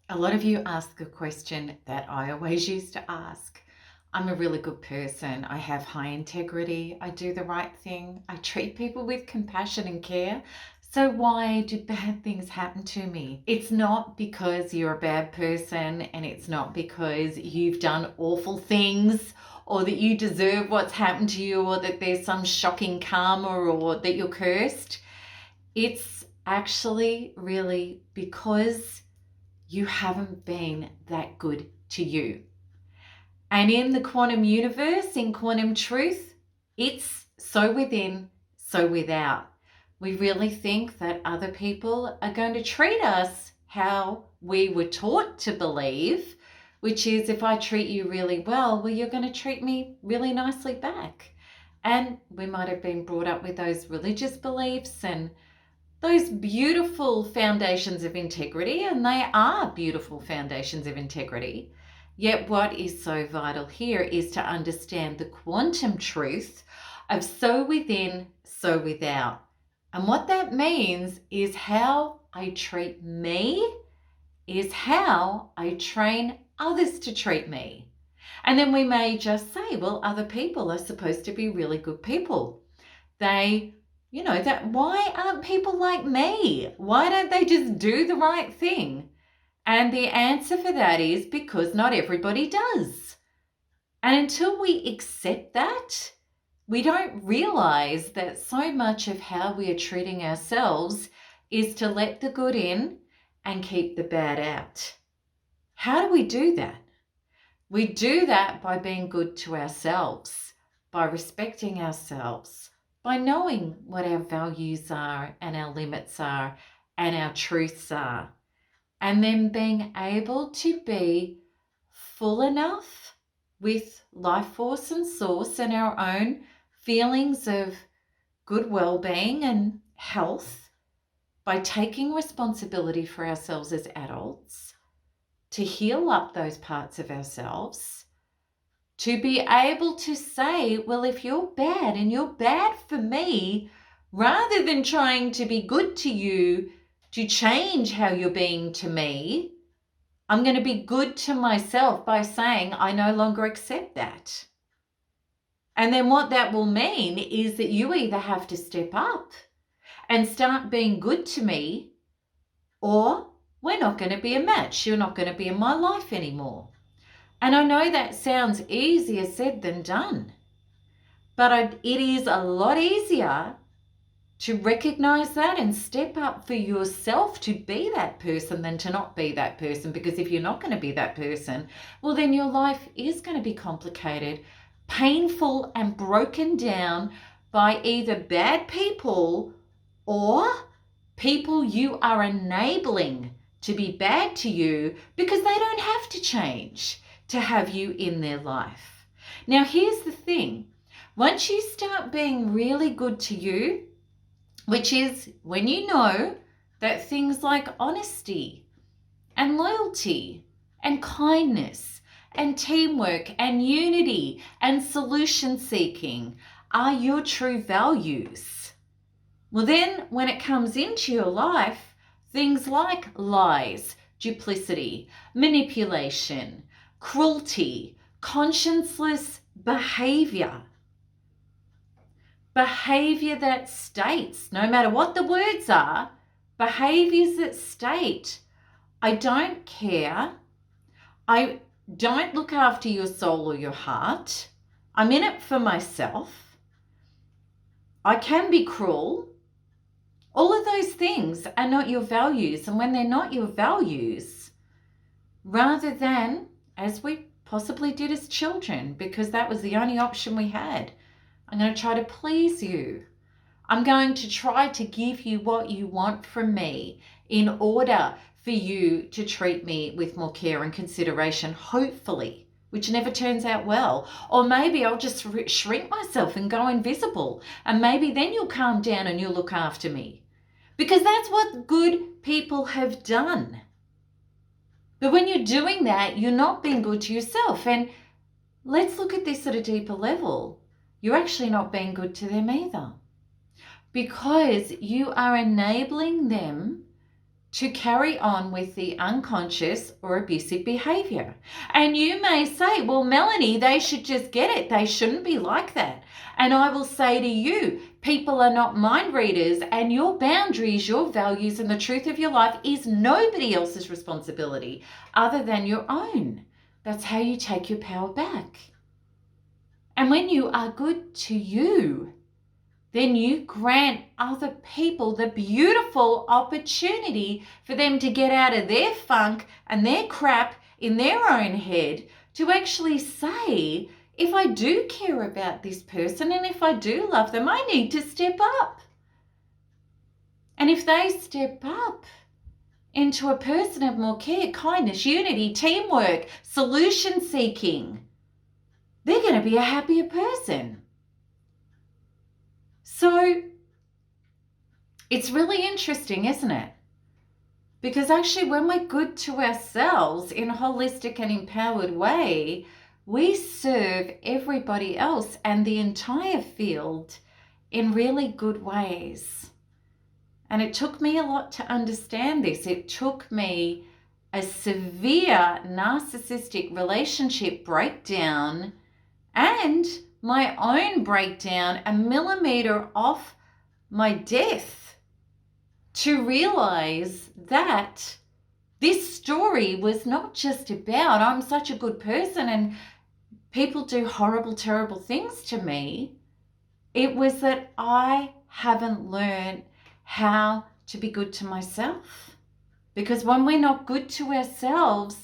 A lot of you ask a question that I always used to ask. I'm a really good person. I have high integrity. I do the right thing. I treat people with compassion and care. So why do bad things happen to me? It's not because you're a bad person, and it's not because you've done awful things or that you deserve what's happened to you or that there's some shocking karma or that you're cursed. It's actually really because you haven't been that good to you. And in the quantum universe, in quantum truth, it's so within, so without. We really think that other people are going to treat us how we were taught to believe, which is if I treat you really well, you're going to treat me really nicely back. And we might have been brought up with those religious beliefs and those beautiful foundations of integrity, and they are beautiful foundations of integrity. Yet what is so vital here is to understand the quantum truth of so within, so without. And what that means is how I treat me is how I train others to treat me. And then we may just say, well, other people are supposed to be really good people. That why aren't people like me? Why don't they just do the right thing? And the answer for that is because not everybody does. And until we accept that, we don't realize that so much of how we are treating ourselves is to let the good in and keep the bad out. How do we do that? We do that by being good to ourselves, by respecting ourselves, by knowing what our values are and our limits are and our truths are, and then being able to be full enough with life force and source and our own feelings of good well-being and health by taking responsibility for ourselves as adults to heal up those parts of ourselves, to be able to say, well, if you're bad and you're bad for me, rather than trying to be good to you to change how you're being to me, I'm going to be good to myself by saying I no longer accept that. And then what that will mean is that you either have to step up and start being good to me, or we're not going to be a match. You're not going to be in my life anymore. And I know that sounds easier said than done, but it is a lot easier to recognize that and step up for yourself to be that person than to not be that person. Because if you're not going to be that person, well, then your life is going to be complicated, painful, and broken down by either bad people or people you are enabling to be bad to you because they don't have to change to have you in their life. Now, here's the thing. Once you start being really good to you, which is when you know that things like honesty and loyalty and kindness and teamwork and unity and solution seeking are your true values, well, then when it comes into your life, things like lies, duplicity, manipulation, cruelty, conscienceless behavior that states, no matter what the words are, behaviors that state, I don't care, I don't look after your soul or your heart, I'm in it for myself, I can be cruel. All of those things are not your values. And when they're not your values, rather than, as we possibly did as children, because that was the only option we had, I'm going to try to please you. I'm going to try to give you what you want from me in order for you to treat me with more care and consideration, hopefully, which never turns out well. Or maybe I'll just shrink myself and go invisible. And maybe then you'll calm down and you'll look after me. Because that's what good people have done. But when you're doing that, you're not being good to yourself. And let's look at this at a deeper level. You're actually not being good to them either. Because you are enabling them to carry on with the unconscious or abusive behavior. And you may say, well, Melanie, they should just get it. They shouldn't be like that. And I will say to you, people are not mind readers, and your boundaries, your values, and the truth of your life is nobody else's responsibility other than your own. That's how you take your power back. And when you are good to you, then you grant other people the beautiful opportunity for them to get out of their funk and their crap in their own head to actually say, if I do care about this person and if I do love them, I need to step up. And if they step up into a person of more care, kindness, unity, teamwork, solution seeking, they're going to be a happier person. So it's really interesting, isn't it? Because actually when we're good to ourselves in a holistic and empowered way, we serve everybody else and the entire field in really good ways. And it took me a lot to understand this. It took me a severe narcissistic relationship breakdown and my own breakdown a millimeter off my death to realize that this story was not just about I'm such a good person and people do horrible, terrible things to me. It was that I haven't learned how to be good to myself. Because when we're not good to ourselves,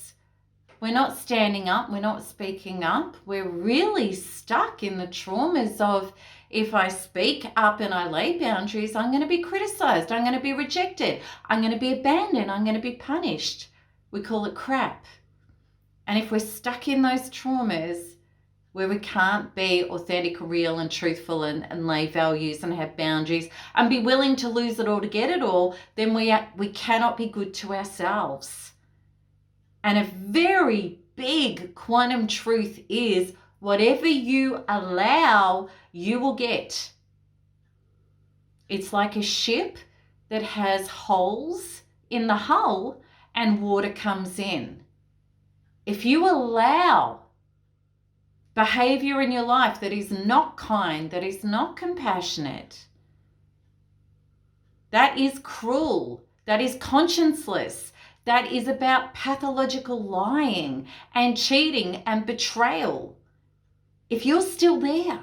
we're not standing up, we're not speaking up. We're really stuck in the traumas of if I speak up and I lay boundaries, I'm going to be criticized, I'm going to be rejected, I'm going to be abandoned, I'm going to be punished. We call it crap. And if we're stuck in those traumas where we can't be authentic, real and truthful and lay values and have boundaries and be willing to lose it all to get it all, then we cannot be good to ourselves. And a very big quantum truth is whatever you allow, you will get. It's like a ship that has holes in the hull and water comes in. If you allow behavior in your life that is not kind, that is not compassionate, that is cruel, that is conscienceless, that is about pathological lying and cheating and betrayal. If you're still there,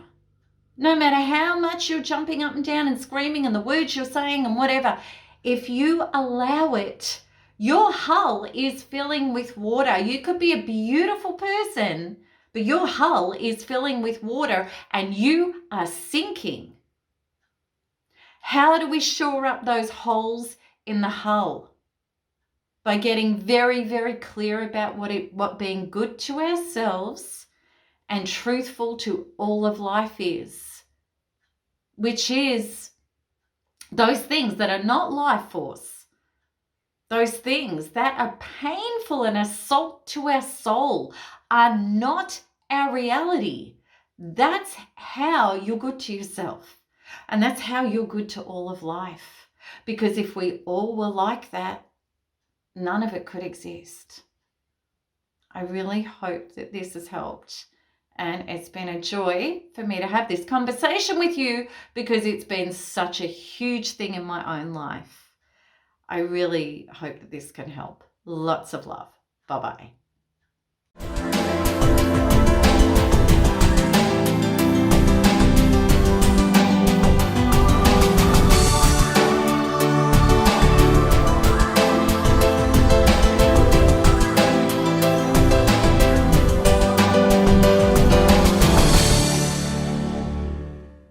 no matter how much you're jumping up and down and screaming and the words you're saying and whatever, if you allow it, your hull is filling with water. You could be a beautiful person, but your hull is filling with water and you are sinking. How do we shore up those holes in the hull? By getting very, very clear about what being good to ourselves and truthful to all of life is, which is those things that are not life force, those things that are painful and assault to our soul are not our reality. That's how you're good to yourself. And that's how you're good to all of life. Because if we all were like that, none of it could exist. I really hope that this has helped. And it's been a joy for me to have this conversation with you because it's been such a huge thing in my own life. I really hope that this can help. Lots of love. Bye-bye.